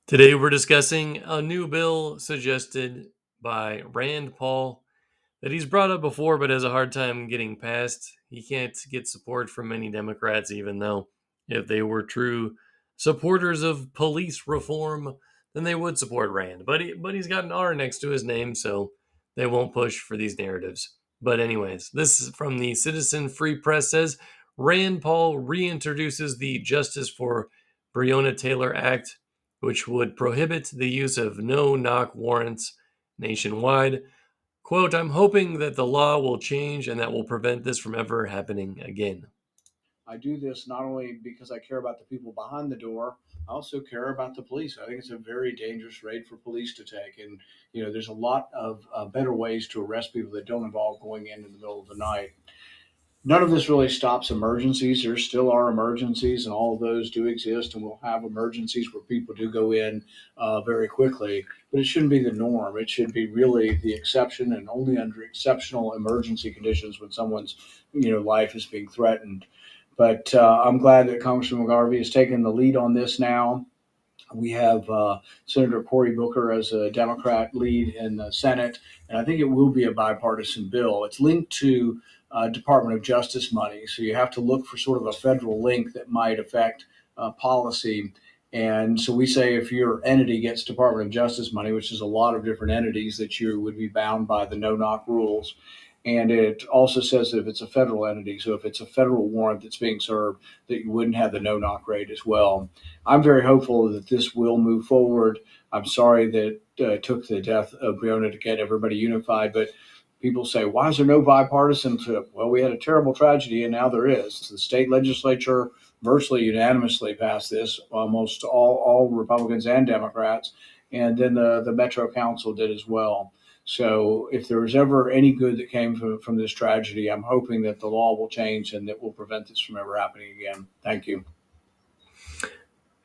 Today we're discussing a new bill suggested by Rand Paul that he's brought up before but has a hard time getting passed. He can't get support from many Democrats, even though if they were true supporters of police reform, then they would support Rand. But he's got an R next to his name, so they won't push for these narratives. But anyways, this is from the Citizen Free Press says Rand Paul reintroduces the Justice for Breonna Taylor Act, which would prohibit the use of no-knock warrants nationwide. Quote, I'm hoping that the law will change and that will prevent this from ever happening again. I do this not only because I care about the people behind the door, I also care about the police. I think it's a very dangerous raid for police to take. And, there's a lot of better ways to arrest people that don't involve going in the middle of the night. None of this really stops emergencies. There still are emergencies, and all of those do exist, and we'll have emergencies where people do go in very quickly. But it shouldn't be the norm. It should be really the exception, and only under exceptional emergency conditions when someone's life is being threatened. But I'm glad that Congressman McGarvey has taken the lead on this now. We have Senator Cory Booker as a Democrat lead in the Senate, and I think it will be a bipartisan bill. It's linked to Department of Justice money, so you have to look for sort of a federal link that might affect policy. And so we say if your entity gets Department of Justice money, which is a lot of different entities, that you would be bound by the no knock rules. And it also says that if it's a federal entity, so if it's a federal warrant that's being served, that you wouldn't have the no knock rate as well. I'm very hopeful that this will move forward. I'm sorry that it took the death of Breonna to get everybody unified, but people say, why is there no bipartisanship? Well, we had a terrible tragedy, and now there is. The state legislature virtually unanimously passed this, almost all Republicans and Democrats, and then the Metro Council did as well. So if there was ever any good that came from this tragedy, I'm hoping that the law will change and that will prevent this from ever happening again. Thank you.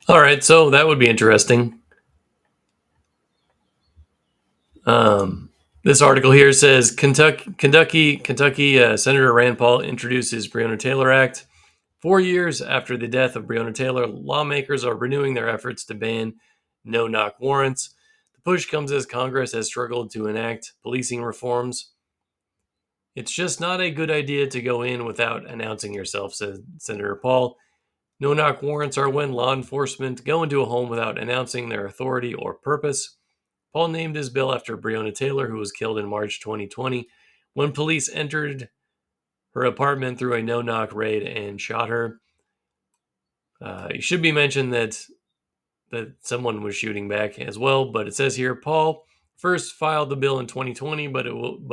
All right, so that would be interesting. This article here says Kentucky Senator Rand Paul introduces Breonna Taylor Act. 4 years after the death of Breonna Taylor, lawmakers are renewing their efforts to ban no-knock warrants. The push comes as Congress has struggled to enact policing reforms. It's just not a good idea to go in without announcing yourself, said Senator Paul. No-knock warrants are when law enforcement go into a home without announcing their authority or purpose. Paul named his bill after Breonna Taylor, who was killed in March 2020 when police entered her apartment through a no-knock raid and shot her. It should be mentioned that someone was shooting back as well, but it says here Paul first filed the bill in 2020, but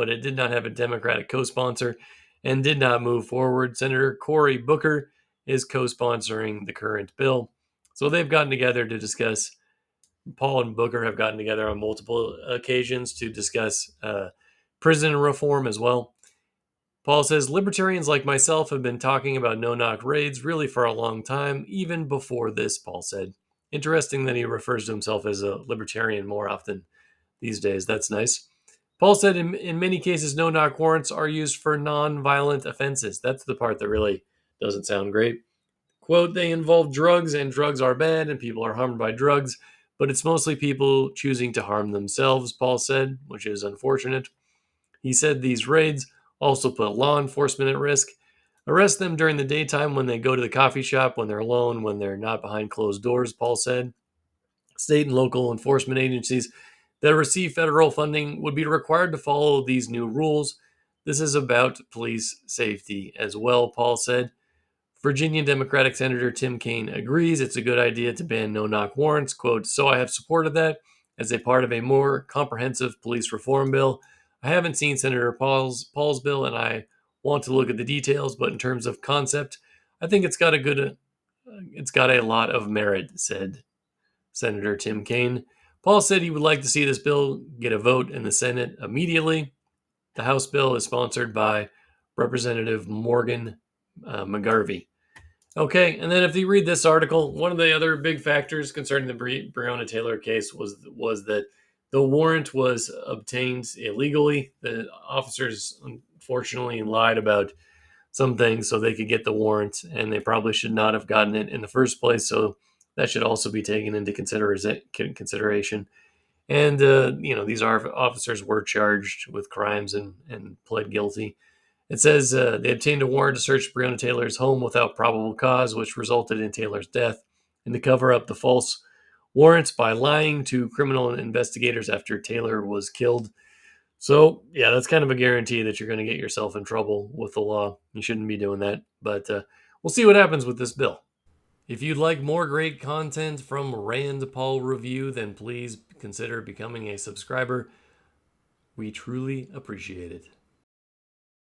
it did not have a Democratic co-sponsor and did not move forward. Senator Cory Booker is co-sponsoring the current bill, so they've gotten together to discuss. Paul and Booker have gotten together on multiple occasions to discuss prison reform as well. Paul says libertarians like myself have been talking about no-knock raids really for a long time, even before this, Paul said. Interesting that he refers to himself as a libertarian more often these days. That's nice. Paul said in many cases, no-knock warrants are used for non-violent offenses. That's the part that really doesn't sound great. Quote, they involve drugs and drugs are bad and people are harmed by drugs, but it's mostly people choosing to harm themselves, Paul said, which is unfortunate. He said these raids also put law enforcement at risk. Arrest them during the daytime when they go to the coffee shop, when they're alone, when they're not behind closed doors, Paul said. State and local enforcement agencies that receive federal funding would be required to follow these new rules. This is about police safety as well, Paul said. Virginia Democratic Senator Tim Kaine agrees it's a good idea to ban no-knock warrants. Quote, so I have supported that as a part of a more comprehensive police reform bill. I haven't seen Senator Paul's bill, and I want to look at the details, but in terms of concept, I think it's got a lot of merit, said Senator Tim Kaine. Paul said he would like to see this bill get a vote in the Senate immediately. The House bill is sponsored by Representative Morgan McGarvey. Okay, and then if you read this article, one of the other big factors concerning the Breonna Taylor case was that the warrant was obtained illegally. The officers unfortunately lied about some things so they could get the warrant, and they probably should not have gotten it in the first place. So That should also be taken into consideration. And, these officers were charged with crimes and pled guilty. It says they obtained a warrant to search Breonna Taylor's home without probable cause, which resulted in Taylor's death, and to cover up the false warrants by lying to criminal investigators after Taylor was killed. So, yeah, that's kind of a guarantee that you're going to get yourself in trouble with the law. You shouldn't be doing that. But we'll see what happens with this bill. If you'd like more great content from Rand Paul Review, then please consider becoming a subscriber. We truly appreciate it.